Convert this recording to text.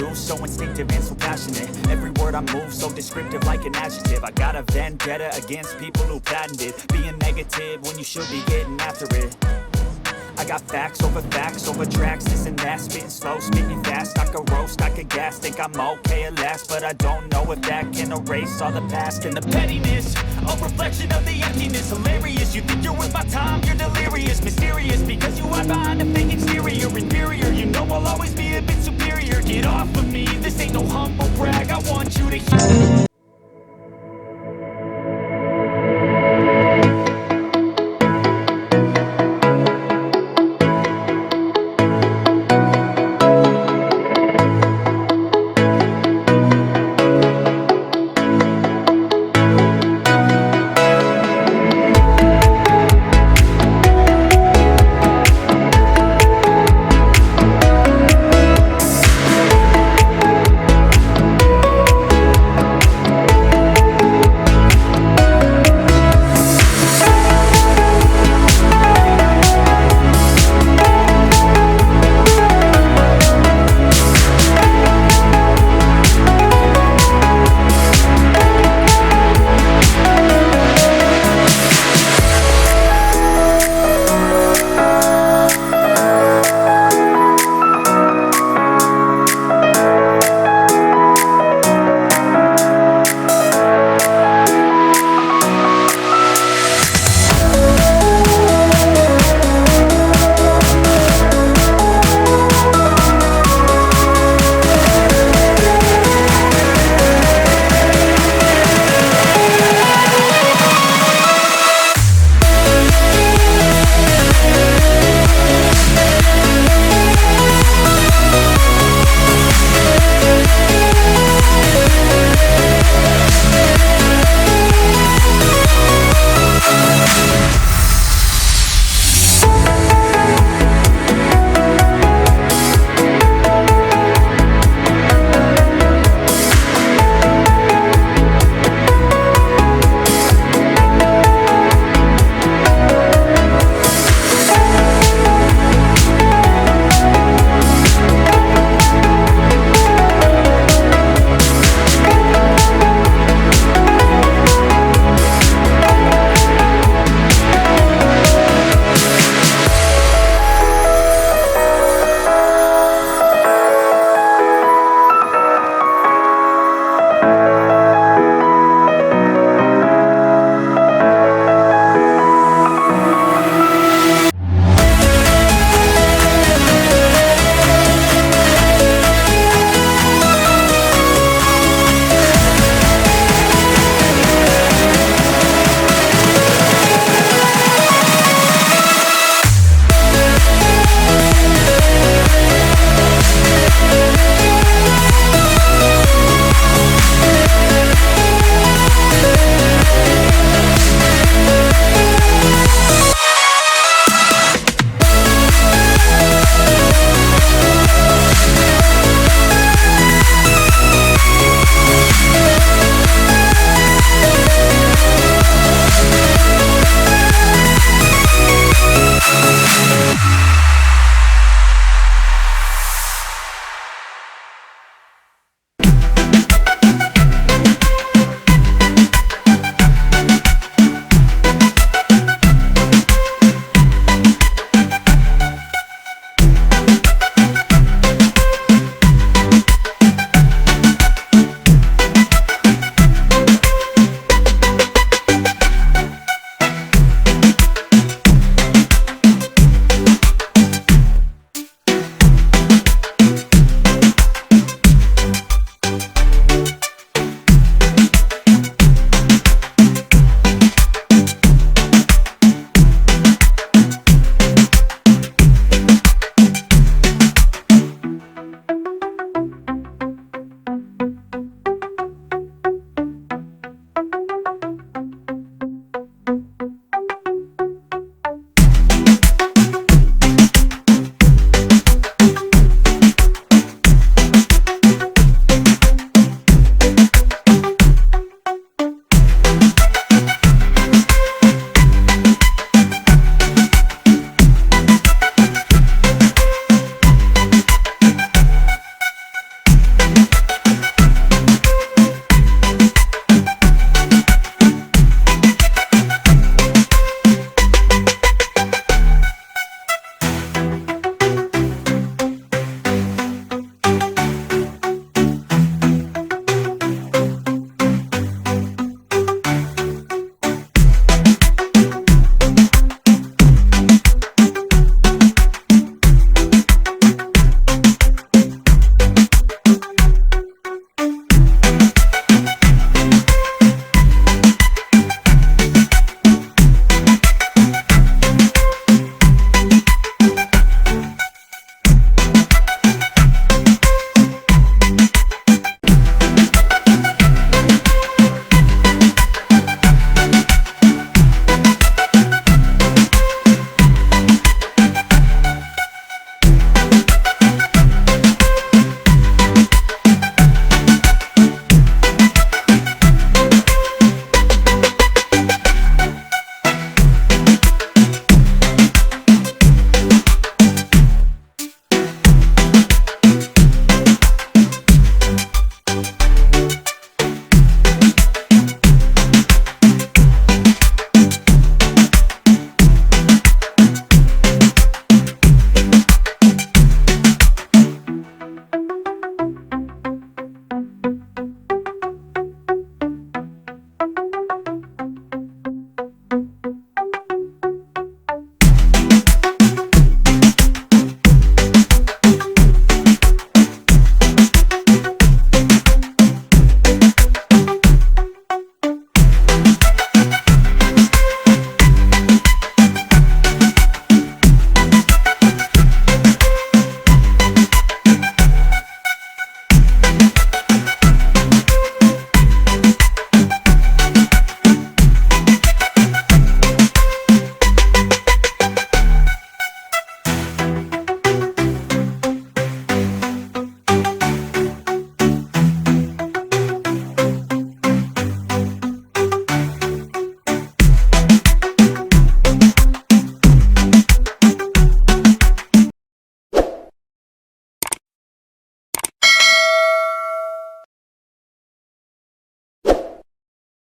do, so instinctive and so passionate. Every word I move, so descriptive like an adjective. I got a vendetta against people who patented being negative when you should be getting after it. I got facts over tracks, this and that. Spitting slow, spitting fast, I could roast, I could gas. Think I'm okay at last, but I don't know if that can erase all the past. And the pettiness, a reflection of the emptiness. Hilarious, you think you're worth my time, you're delirious. Mysterious, because you hide behind a fake exterior. Inferior, you know I'll always be a bit superior.